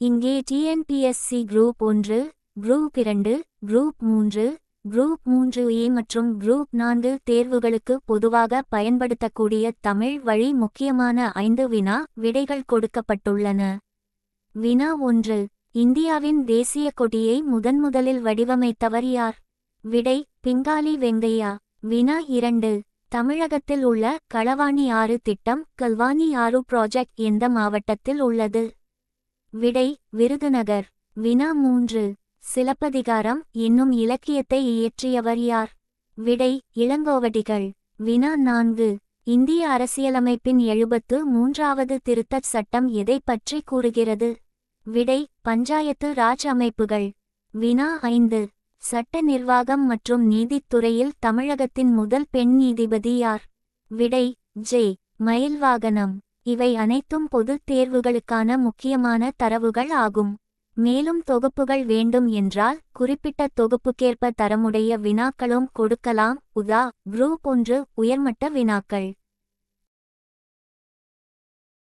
இங்கே TNPSC group 1, group 2, group 3, group 3A மற்றும் group 4 தேர்வுகளுக்கு பொதுவாக பயன்படுத்தக்கூடிய தமிழ் வழி முக்கியமான 5 வினா விடைகள் கொடுக்கப்பட்டுள்ளன. வினா 1. இந்தியாவின் தேசிய கொடியை முதன்முதலில் வடிவமைத்தவர் யார்? விடை: பிங்காலி வெங்கையா. வினா 2. தமிழகத்தில் உள்ள களவாணி ஆறு திட்டம் கல்வாணி ஆறு ப்ராஜெக்ட் எந்த மாவட்டத்தில் உள்ளது? விடை: விருதுநகர். வினா 3. சிலப்பதிகாரம் என்னும் இலக்கியத்தை இயற்றியவர் யார்? விடை: இளங்கோவடிகள். வினா 4. இந்திய அரசியலமைப்பின் 73வது திருத்தச் சட்டம் எதை பற்றி கூறுகிறது? விடை: பஞ்சாயத்து ராஜ் அமைப்புகள். வினா 5. சட்ட நிர்வாகம் மற்றும் நீதித்துறையில் தமிழகத்தின் முதல் பெண் நீதிபதி யார்? விடை: ஜே. மயில்வாகனம். இவை அனைத்தும் பொதுத் தேர்வுகளுக்கான முக்கியமான தரவுகள் ஆகும். மேலும் தொகுப்புகள் வேண்டும் என்றால் குறிப்பிட்ட தொகுப்புக்கேற்ப தரமுடைய வினாக்களும் கொடுக்கலாம். உதா. குரூப் 1 உயர்மட்ட வினாக்கள்.